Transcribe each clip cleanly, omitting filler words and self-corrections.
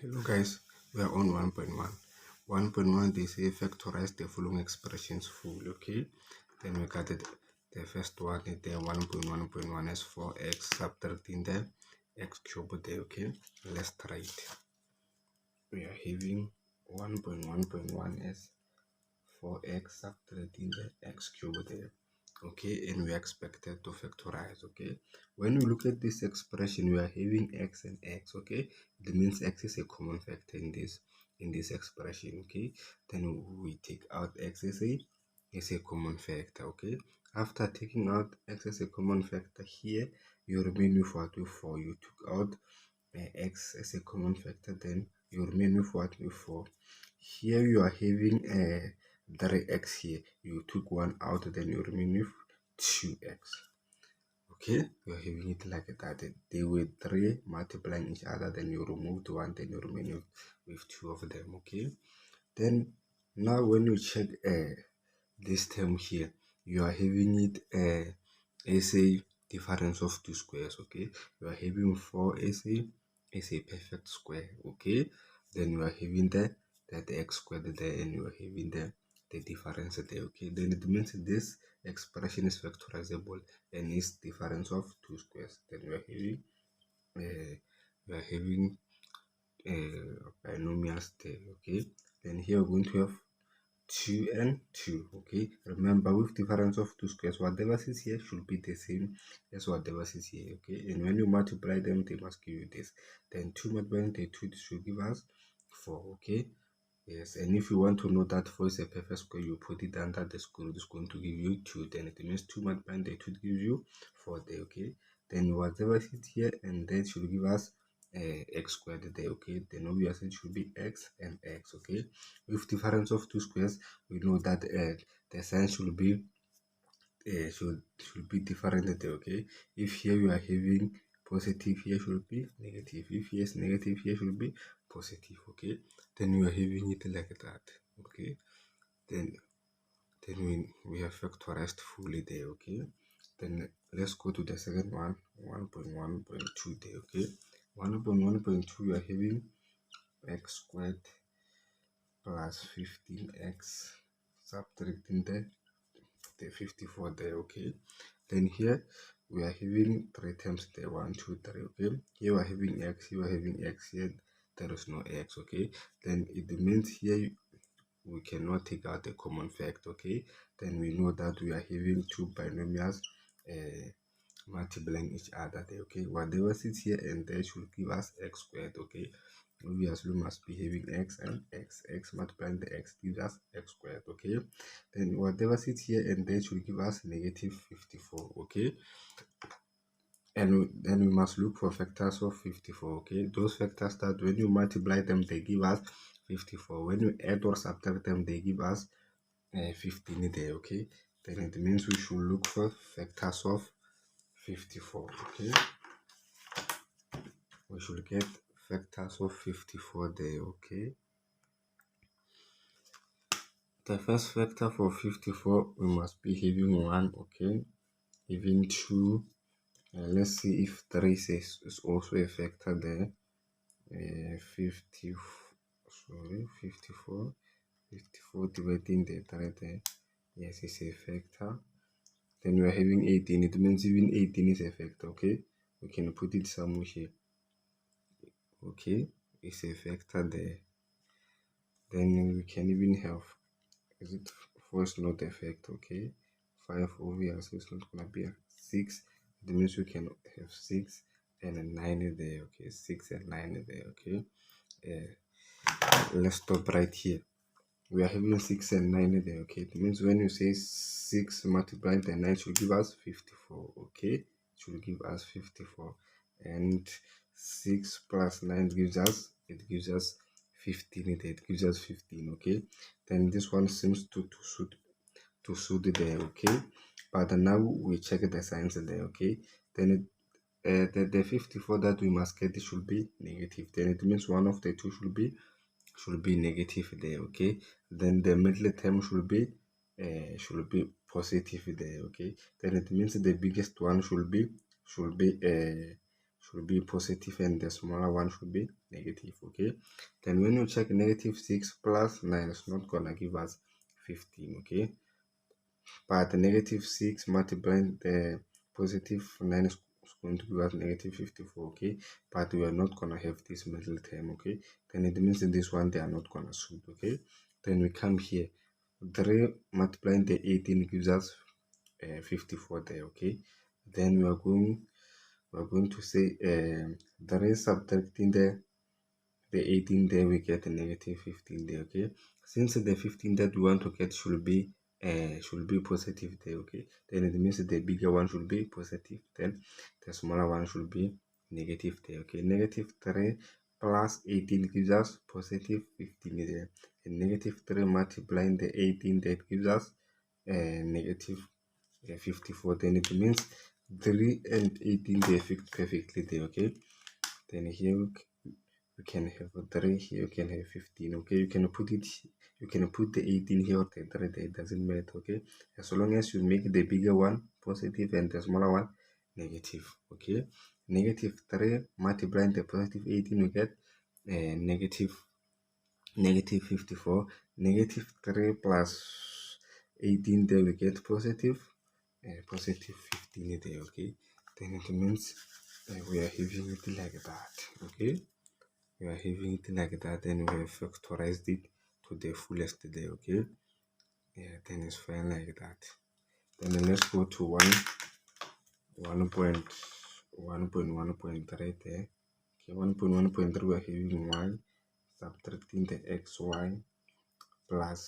Hello guys, we are on 1.1. 1.1 they say factorize the following expressions fully, okay? Then we got it. The first one is the 1.1.1 is 4x subtracting the x cubed there, okay? Let's try it. We are having 1.1.1 is 4x subtracting the x cubed there. Okay, and we are expected to factorize. Okay, when we look at this expression, we are having x and x. Okay, it means x is a common factor in this expression. Okay, then we take out x as a common factor. Okay, after taking out x as a common factor here, you remain with what? With 4. You took out x as a common factor, then you remain with what? With 4. Here you are having 3x here. You took 1 out, then you remain with 2x. Okay, you're having it like that. They were 3 multiplying each other, then you removed 1, then you remain with 2 of them. Okay, then now when you check this term here, you are having it as a difference of 2 squares. Okay, you are having 4 as a perfect square. Okay, then you are having that x squared there, and you are having the difference there. Okay, then it means this expression is factorizable and is difference of 2 squares. Then we are having binomials there. Okay, then here we're going to have 2 and 2. Okay, remember with difference of 2 squares, whatever is here should be the same as whatever is here. Okay, and when you multiply them, they must give you this. Then 2 multiplying the 2 should give us 4. Okay, yes, and if you want to know that 4 is a perfect square, you put it under the square root. It's going to give you 2. Then it means 2 multiplying the 2 gives you 4 there. Okay, then whatever is here and that should give us x squared there. Okay, then obviously it should be x and x. Okay, with difference of 2 squares, we know that the sign should be different there. Okay, if here you are having positive, here should be negative. If here is negative, here should be positive. Okay, then you are having it like that. Okay, then we have factorized fully there. Okay, then let's go to the second one, 1.1.2 there. Okay, 1.1.2 we are having x squared plus 15x subtracting the 54 there. Okay, then here we are having 3 terms there, 1 2 3. Okay, here we are having x, here we are having x, here there is no x. Okay, then it means here we cannot take out the common factor. Okay, then we know that we are having 2 binomials multiplying each other there. Okay, whatever sits here and there should give us x squared. Okay, obviously we must be having x and x multiplying the x gives us x squared. Okay, then whatever sits here and there should give us negative 54. Okay, and then we must look for factors of 54. Okay, those factors that when you multiply them they give us 54. When you add or subtract them they give us 15 there. Okay, then it means we should look for factors of 54. Okay, we should get factors of 54 there. Okay, the first factor for 54 we must be having 1. Okay, even 2. Let's see if 3 is also a factor there. 54 dividing the 3 there. Yes, it's a factor. Then we are having 18. It means even 18 is a factor. Okay, we can put it somewhere here. Okay, it's a factor there. Then we can even have, is it 4 is not a factor? Okay, 5 obviously it's not gonna be a 6. It means we can have 6 and a 9 there. Okay, 6 and 9 there. Okay, let's stop right here. We are having 6 and 9 there. Okay, it means when you say 6 multiplied by 9 should give us 54. Okay, it should give us 54, and 6 plus 9 gives us 15. It gives us 15. Okay, then this one seems to suit there. Okay, but now we check the signs there. Okay, then the 54 that we must get should be negative. Then it means one of the two should be negative there. Okay, then the middle term should be positive there. Okay, then it means the biggest one should be should be positive and the smaller one should be negative. Okay, then when you check negative 6 plus 9 is not gonna give us 15. Okay, but negative 6 multiplying the positive 9 is going to give us negative 54. Okay, but we are not gonna have this middle term. Okay, then it means in this one they are not gonna suit. Okay, then we come here, 3 multiplying the 18 gives us 54 there. Okay, then we're going to say 3 subtracting the 18 there, we get a negative 15 there. Okay, since the 15 that we want to get should be positive there. Okay, then it means the bigger one should be positive, then the smaller one should be negative there. Okay, negative 3 plus 18 gives us positive 15 there, and negative 3 multiplying the 18 that gives us negative 54. Then it means 3 and 18 they fit perfectly there. Okay, then here you can have a 3 here, you can have 15. Okay, you can put the 18 here or the 3 there, it doesn't matter. Okay, as long as you make the bigger one positive and the smaller one negative. Okay, negative 3 multiplying the positive 18, you get negative 54. Negative 3 plus 18 there, we get positive 15 there. Okay, then it means we are having it like that. Okay, we are having it like that, then we have factorized it to the fullest there. Okay, yeah, then it's fine like that. Then let's go to 1.1.3 there. Okay, 1.1.3, we are having y subtracting the xy plus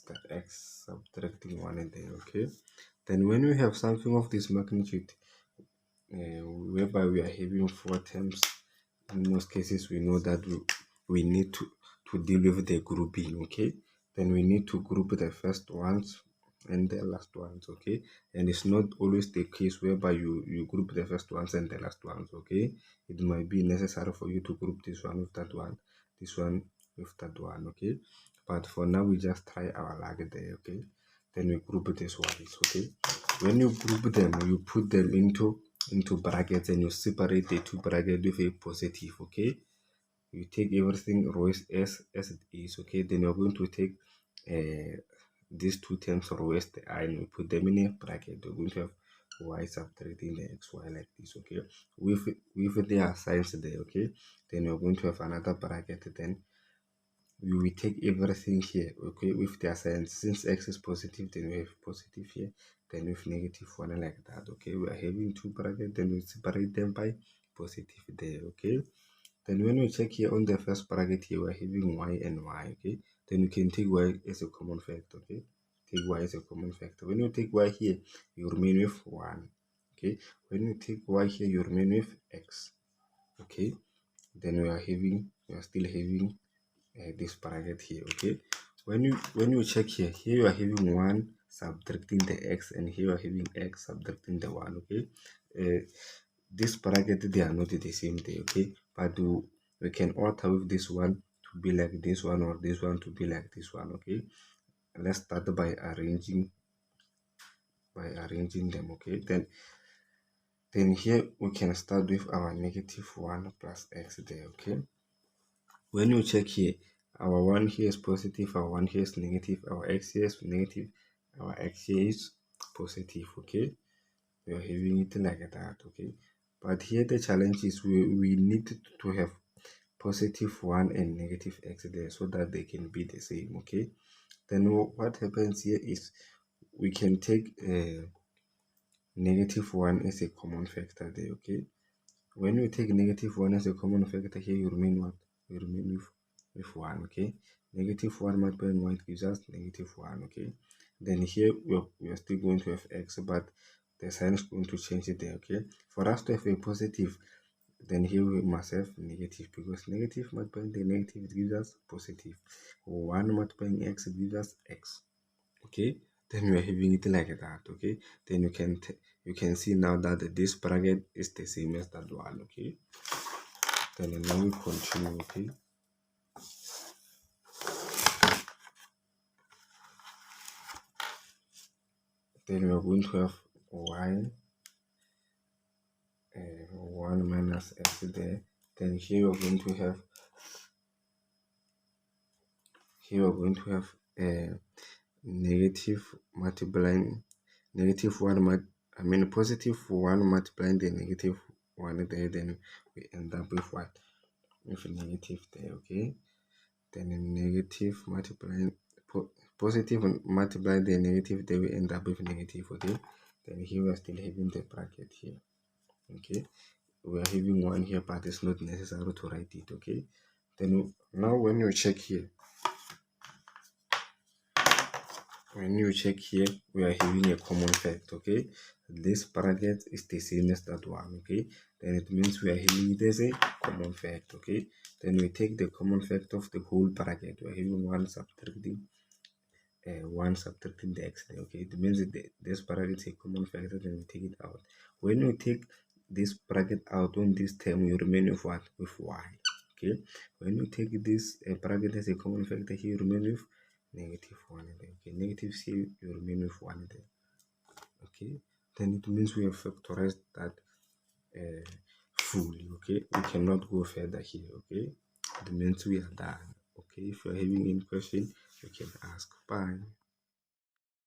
the x subtracting 1 in there. Okay, then when we have something of this magnitude, whereby we are having 4 terms, in most cases we know that we need to deal with the grouping. Okay, then we need to group the first ones and the last ones. Okay, and it's not always the case whereby you group the first ones and the last ones. Okay, it might be necessary for you to group this one with that one, this one with that one. Okay, but for now we just try our luck there. Okay, then we group these ones. Okay, when you group them, you put them into brackets and you separate the two brackets with a positive. Okay, you take everything rows as it is. Okay, then you're going to take these two terms rows the I, and you put them in a bracket. You're going to have y subtracting the xy like this. Okay, with their signs there. Okay, then you're going to have another bracket. Then we will take everything here. Okay, with their signs. Since x is positive, then we have positive here, then with negative 1 like that. Okay, we are having two brackets, then we separate them by positive there. Okay, then when we check here on the first bracket here, we're having y and y. Okay, then you can take y as a common factor. Okay, take y as a common factor. When you take y here, you remain with 1. Okay, when you take y here, you remain with x. Okay, then we are still having this bracket here. Okay, when you check here you are having 1 subtracting the x, and here you are having x subtracting the 1. Okay, this bracket, they are not the same thing. Okay, but we can alter with this one to be like this one, or this one to be like this one. Okay, let's start by arranging them. Okay, then here we can start with our negative 1 plus x there. Okay, when you check here, our 1 here is positive, our 1 here is negative, our x here is negative, our x here is positive. Okay, we are having it like that. Okay, but here the challenge is we need to have positive 1 and negative x there so that they can be the same. Okay, then what happens here is we can take negative 1 as a common factor there. Okay, when you take negative 1 as a common factor here, you remain what? You remain with 1. Okay, negative 1 multiplied by 1 gives us negative 1. Okay, then here we are still going to have x, but the sign is going to change it there. Okay, for us to have a positive, then here we must have negative, because negative multiplying the negative gives us positive. 1 multiplying x gives us x. Okay, then we are having it like that. Okay, then you can see now that this bracket is the same as that one. Okay, then now we continue. Okay, then we are going to have y 1 minus x there. Then here we're going to have negative multiplying negative 1 positive 1 multiplying the negative 1 there. Then we end up with what? With a negative there. Okay, then a negative multiplying positive multiply the negative there, we end up with negative. Okay, then here we are still having the bracket here. Okay, we are having 1 here, but it's not necessary to write it. Okay, then now when you check here, we are having a common fact. Okay, this bracket is the same as that one. Okay, then it means we are having it as a common fact. Okay, then we take the common fact of the whole bracket. We are having 1 subtracting the x there. Okay, it means this bracket is a common factor, then we take it out. When you take this bracket out on this term, you remain with what? With y. Okay, when you take this bracket as a common factor here, you remain with negative 1 there. Okay, negative c, you remain with 1 there. Okay, then it means we have factorized that fully. Okay, we cannot go further here. Okay, it means we are done. Okay, if you're having any question, you can ask. Bye.